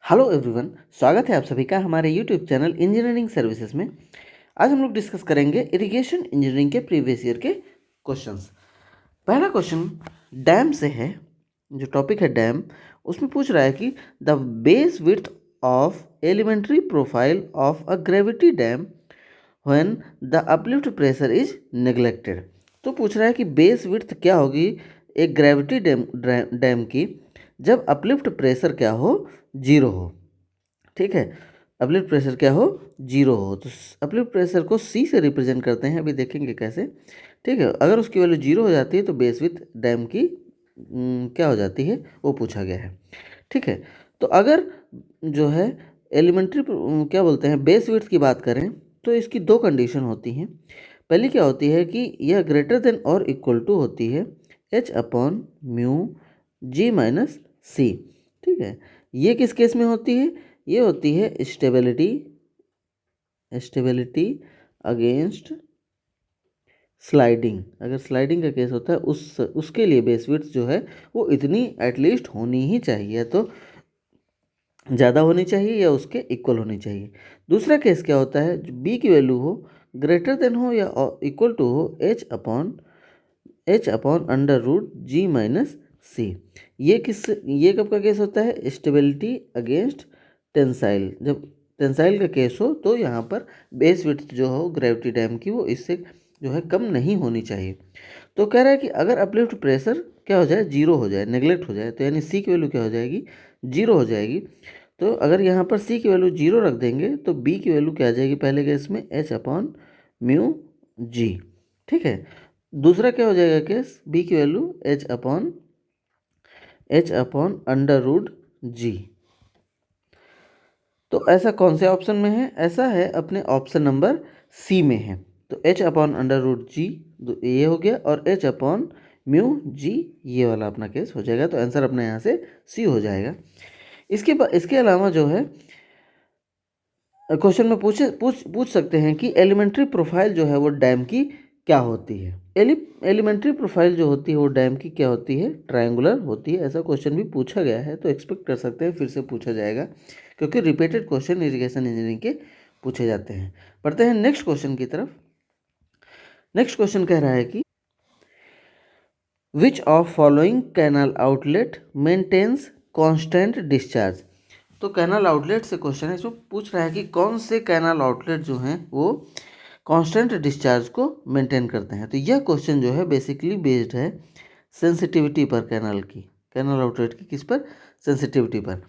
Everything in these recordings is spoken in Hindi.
हेलो एवरीवन, स्वागत है आप सभी का हमारे यूट्यूब चैनल इंजीनियरिंग सर्विसेज में। आज हम लोग डिस्कस करेंगे इरिगेशन इंजीनियरिंग के प्रीवियस ईयर के क्वेश्चंस। पहला क्वेश्चन डैम से है, जो टॉपिक है डैम, उसमें पूछ रहा है कि the base width of elementary profile of a gravity dam when the uplift pressure is neglected. तो पूछ रहा है कि बेस विड्थ क्या होगी एक ग्रेविटी डैम की जब अपलिफ्ट प्रेशर क्या हो, जीरो हो। ठीक है, अपलिफ्ट प्रेशर क्या हो, जीरो हो। तो अपलिफ्ट प्रेशर को सी से रिप्रेजेंट करते हैं, अभी देखेंगे कैसे। ठीक है, अगर उसकी वैल्यू जीरो हो जाती है तो बेस विड्थ डैम की क्या हो जाती है, वो पूछा गया है। ठीक है, तो अगर जो है एलिमेंट्री क्या बोलते हैं बेस विड्थ की बात करें तो इसकी दो कंडीशन होती हैं। पहली क्या होती है कि यह ग्रेटर देन और इक्वल टू होती है H upon mu G minus सी। ठीक है, ये किस केस में होती है, ये होती है स्टेबिलिटी अगेंस्ट स्लाइडिंग। अगर स्लाइडिंग का केस होता है उसके लिए बेस विड्थ जो है वो इतनी एटलीस्ट होनी ही चाहिए, तो ज़्यादा होनी चाहिए या उसके इक्वल होनी चाहिए। दूसरा केस क्या होता है, बी की वैल्यू हो ग्रेटर देन हो या इक्वल टू हो एच अपॉन अंडर रूट जी माइनस सी। ये कब का केस होता है, स्टेबिलिटी अगेंस्ट टेंसाइल। जब टेंसाइल का केस हो तो यहाँ पर बेस विड्थ जो हो ग्रेविटी डैम की वो इससे जो है कम नहीं होनी चाहिए। तो कह रहा है कि अगर अपलिफ्ट प्रेशर क्या हो जाए, जीरो हो जाए, नेग्लेक्ट हो जाए, तो यानी सी की वैल्यू क्या हो जाएगी, जीरो हो जाएगी। तो अगर यहाँ पर सी की वैल्यू जीरो रख देंगे तो बी की वैल्यू क्या आ जाएगी, पहले केस में एच अपॉन म्यू जी। ठीक है, दूसरा क्या हो जाएगा केस, बी की value H upon under root G. तो ऐसा कौन से ऑप्शन में है, ऐसा है अपने ऑप्शन नंबर सी में है। तो एच अपॉन अंडर रूट जी ये हो गया और एच अपॉन म्यू जी ये वाला अपना केस हो जाएगा। तो आंसर अपना यहाँ से सी हो जाएगा। इसके अलावा जो है क्वेश्चन में पूछ सकते हैं कि एलिमेंट्री प्रोफाइल जो है वो डैम की क्या होती है। एलिमेंट्री प्रोफाइल जो होती है वो डैम की क्या होती है, ट्रायंगुलर होती है। ऐसा क्वेश्चन भी पूछा गया है, तो एक्सपेक्ट कर सकते हैं फिर से पूछा जाएगा, क्योंकि रिपीटेड क्वेश्चन इरिगेशन इंजीनियरिंग के पूछे जाते हैं। पढ़ते हैं नेक्स्ट क्वेश्चन की तरफ। नेक्स्ट क्वेश्चन कह रहा है कि which of following canal outlet maintains constant discharge. तो कैनाल आउटलेट से क्वेश्चन है, इसमें पूछ रहा है कि कौन से कैनाल आउटलेट जो हैं वो कांस्टेंट डिस्चार्ज को मेंटेन करते हैं। तो यह क्वेश्चन जो है बेसिकली बेस्ड है सेंसिटिविटी पर, कैनाल आउटलेट की किस पर, सेंसिटिविटी पर।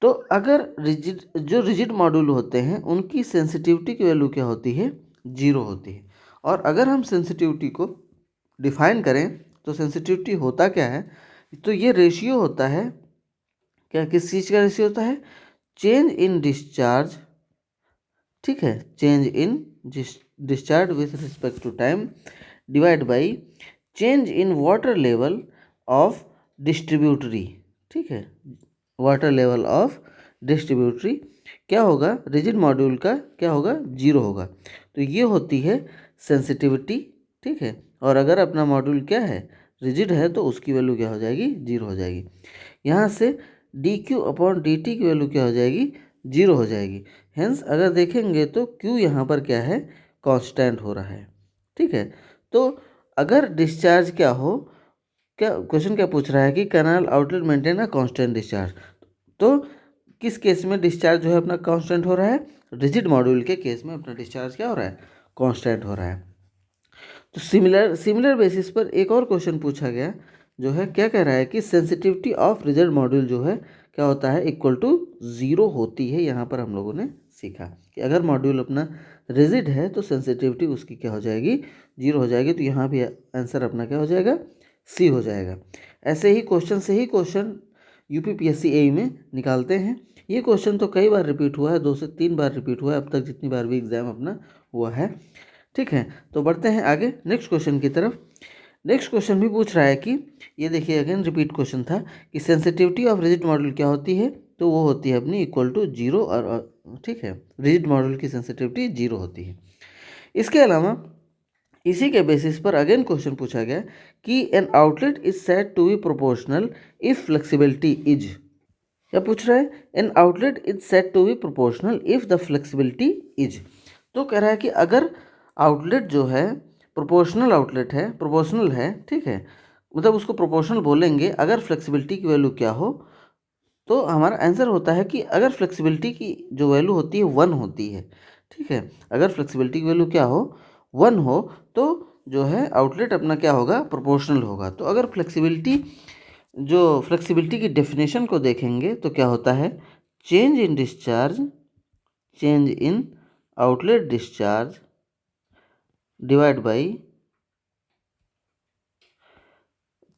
तो अगर रिजिड मॉड्यूल होते हैं उनकी सेंसिटिविटी की वैल्यू क्या होती है, जीरो होती है। और अगर हम सेंसिटिविटी को डिफाइन करें तो सेंसिटिविटी होता क्या है, तो ये रेशियो होता है, क्या किस चीज़ का रेशियो होता है, चेंज इन डिस्चार्ज। ठीक है, change in discharge with respect to time divide by change in water level of distributary. ठीक है, वाटर लेवल ऑफ डिस्ट्रीब्यूटरी क्या होगा, रिजिड मॉड्यूल का क्या होगा, जीरो होगा। तो ये होती है सेंसिटिविटी। ठीक है, और अगर अपना मॉड्यूल क्या है, रिजिड है, तो उसकी वैल्यू क्या हो जाएगी, जीरो हो जाएगी। यहाँ से D Q upon D T की वैल्यू क्या हो जाएगी, जीरो हो जाएगी। हेंस अगर देखेंगे तो क्यू यहाँ पर क्या है, कांस्टेंट हो रहा है। ठीक है, तो अगर डिस्चार्ज क्या हो, क्या क्वेश्चन क्या पूछ रहा है कि canal outlet maintain a constant discharge. तो किस केस में डिस्चार्ज जो है अपना कांस्टेंट हो रहा है, रिजिड मॉड्यूल के केस में अपना डिस्चार्ज क्या हो रहा है, कांस्टेंट हो रहा है। तो सिमिलर बेसिस पर एक और क्वेश्चन पूछा गया, जो है क्या कह रहा है कि सेंसिटिविटी ऑफ रिजिड मॉड्यूल जो है क्या होता है, इक्वल टू जीरो होती है। यहाँ पर हम लोगों ने सीखा कि अगर मॉड्यूल अपना रिजिड है तो सेंसिटिविटी उसकी क्या हो जाएगी, जीरो हो जाएगी। तो यहाँ भी आंसर अपना क्या हो जाएगा, सी हो जाएगा। ऐसे ही क्वेश्चन से ही क्वेश्चन यूपीपीएससी एई में निकालते हैं। ये क्वेश्चन तो कई बार रिपीट हुआ है, 2 से 3 बार रिपीट हुआ है अब तक जितनी बार भी एग्जाम अपना हुआ है। ठीक है, तो बढ़ते हैं आगे नेक्स्ट क्वेश्चन की तरफ। नेक्स्ट क्वेश्चन भी पूछ रहा है कि ये देखिए अगेन रिपीट क्वेश्चन था कि सेंसिटिविटी ऑफ रिजिड मॉड्यूल क्या होती है, तो वो होती है अपनी इक्वल टू जीरो। और ठीक है, रिजिड मॉड्यूल की सेंसिटिविटी जीरो होती है। इसके अलावा इसी के बेसिस पर अगेन क्वेश्चन पूछा गया कि an outlet is said to be proportional if flexibility is. क्या पूछ रहा है, an outlet is said to be proportional if the flexibility is. तो कह रहा है कि अगर आउटलेट जो है प्रोपोर्शनल आउटलेट है, प्रोपोर्शनल है, ठीक है, मतलब उसको प्रोपोर्शनल बोलेंगे अगर फ्लेक्सिबिलिटी की वैल्यू क्या हो। तो हमारा आंसर होता है कि अगर फ्लेक्सिबिलिटी की जो वैल्यू होती है 1 होती है, ठीक है, अगर फ्लेक्सिबिलिटी की वैल्यू क्या हो 1 हो तो जो है आउटलेट अपना क्या होगा, प्रोपोर्शनल होगा। तो अगर फ्लेक्सिबिलिटी की डेफिनेशन को देखेंगे तो क्या होता है, change in discharge, change in outlet discharge divide by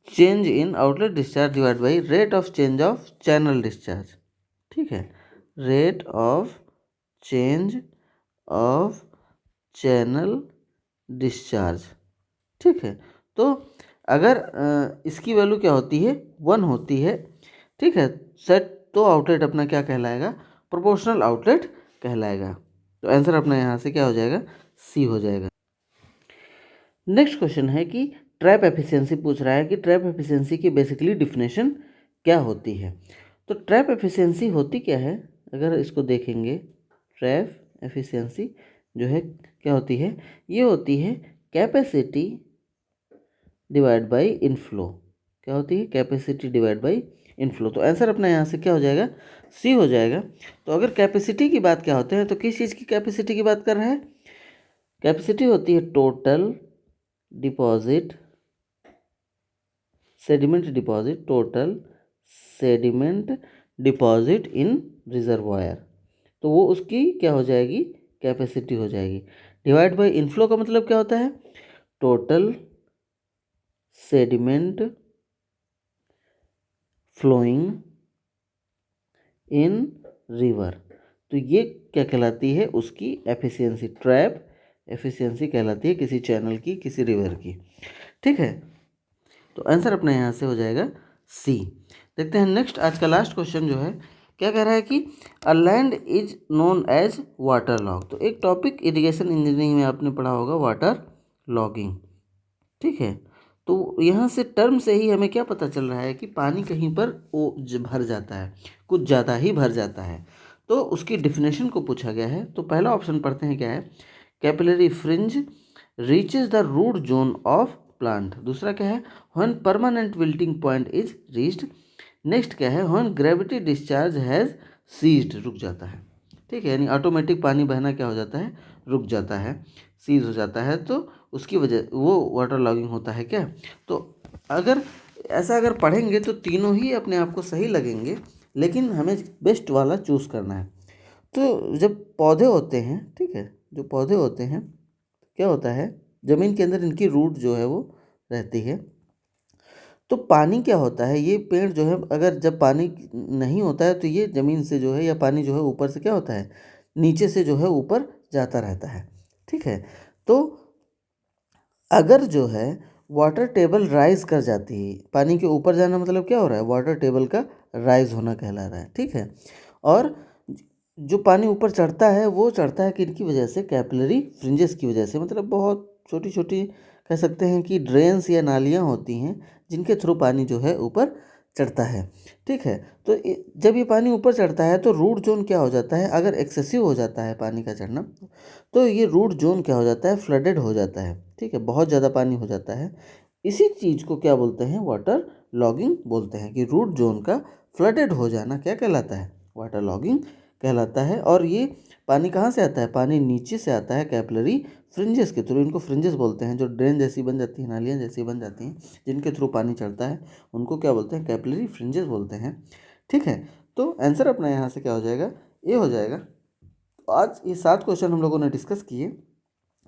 change in outlet discharge divide by rate of change of channel discharge, ठीक है, rate of change of channel discharge, ठीक है। तो अगर इसकी वैल्यू क्या होती है 1 होती है, ठीक है, सेट, तो आउटलेट अपना क्या कहलाएगा, प्रोपोर्शनल आउटलेट कहलाएगा। तो आंसर अपना यहाँ से क्या हो जाएगा, सी हो जाएगा। नेक्स्ट क्वेश्चन है कि ट्रैप एफिशिएंसी पूछ रहा है कि ट्रैप एफिशिएंसी की बेसिकली डिफिनेशन क्या होती है। तो ट्रैप एफिशिएंसी होती क्या है, अगर इसको देखेंगे, ट्रैप एफिशिएंसी जो है क्या होती है, ये होती है कैपेसिटी डिवाइड बाई इनफ्लो। क्या होती है, कैपेसिटी डिवाइड बाई इनफ्लो। तो आंसर अपना यहाँ से क्या हो जाएगा, सी हो जाएगा। तो अगर कैपेसिटी की बात क्या होते हैं, तो किस चीज़ की कैपेसिटी की बात कर रहा है, कैपेसिटी होती है total deposit, sediment deposit, total sediment deposit in reservoir. तो वो उसकी क्या हो जाएगी, कैपेसिटी हो जाएगी। डिवाइड बाय इनफ्लो का मतलब क्या होता है, total sediment flowing in river. तो ये क्या कहलाती है, उसकी एफिशिएंसी, ट्रैप एफिशिएंसी कहलाती है किसी चैनल की, किसी रिवर की, ठीक है। तो आंसर अपने यहाँ से हो जाएगा सी। देखते हैं नेक्स्ट, आज का लास्ट क्वेश्चन जो है क्या कह रहा है कि a land is known as water log. तो एक टॉपिक इरिगेशन इंजीनियरिंग में आपने पढ़ा होगा, वाटर लॉगिंग, ठीक है। तो यहाँ से टर्म से ही हमें क्या पता चल रहा है कि पानी कहीं पर भर जाता है, कुछ ज़्यादा ही भर जाता है। तो उसकी डिफिनेशन को पूछा गया है। तो पहला ऑप्शन पढ़ते हैं, क्या है, capillary fringe reaches the root zone of plant. दूसरा क्या है, when permanent wilting point is reached. Next क्या है, when gravity discharge has ceased, रुक जाता है, ठीक है, यानी ऑटोमेटिक पानी बहना क्या हो जाता है, रुक जाता है, सीज हो जाता है। तो उसकी वजह वो वाटर लॉगिंग होता है क्या। तो अगर ऐसा अगर पढ़ेंगे तो तीनों ही अपने आप को सही लगेंगे, लेकिन हमें बेस्ट वाला चूज़ करना है। तो जब पौधे होते हैं, ठीक है, जो पौधे होते हैं क्या होता है, ज़मीन के अंदर इनकी रूट जो है वो रहती है। तो पानी क्या होता है, ये पेड़ जो है अगर जब पानी नहीं होता है तो ये ज़मीन से जो है, या पानी जो है ऊपर से क्या होता है, नीचे से जो है ऊपर जाता रहता है, ठीक है। तो अगर जो है वाटर टेबल राइज कर जाती है, पानी के ऊपर जाना मतलब क्या हो रहा है, वाटर टेबल का राइज होना कहला रहा है, ठीक है। और जो पानी ऊपर चढ़ता है वो चढ़ता है किनकी वजह से, कैपिलरी फ्रिंजेस की वजह से, मतलब बहुत छोटी छोटी कह सकते हैं कि ड्रेन्स या नालियाँ होती हैं जिनके थ्रू पानी जो है ऊपर चढ़ता है, ठीक है। तो जब ये पानी ऊपर चढ़ता है तो रूट जोन क्या हो जाता है, अगर एक्सेसिव हो जाता है पानी का चढ़ना तो ये रूट जोन क्या हो जाता है, फ्लडेड हो जाता है, ठीक है, बहुत ज़्यादा पानी हो जाता है। इसी चीज़ को क्या बोलते हैं, वाटर लॉगिंग बोलते हैं, कि रूट जोन का फ्लडेड हो जाना क्या कहलाता है, वाटर लॉगिंग कहलाता है। और ये पानी कहाँ से आता है, पानी नीचे से आता है कैपिलरी फ्रिंजेस के थ्रू, इनको फ्रिंजेस बोलते हैं, जो ड्रेन जैसी बन जाती है, नालियाँ जैसी बन जाती हैं जिनके थ्रू पानी चढ़ता है, उनको क्या बोलते हैं, कैपिलरी फ्रिंजेस बोलते हैं, ठीक है। तो आंसर अपना यहाँ से क्या हो जाएगा, ए हो जाएगा। आज ये 7 क्वेश्चन हम लोगों ने डिस्कस किए।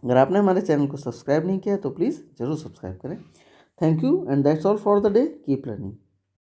अगर आपने हमारे चैनल को सब्सक्राइब नहीं किया तो प्लीज़ ज़रूर सब्सक्राइब करें। Thank you and that's all for the day, keep learning.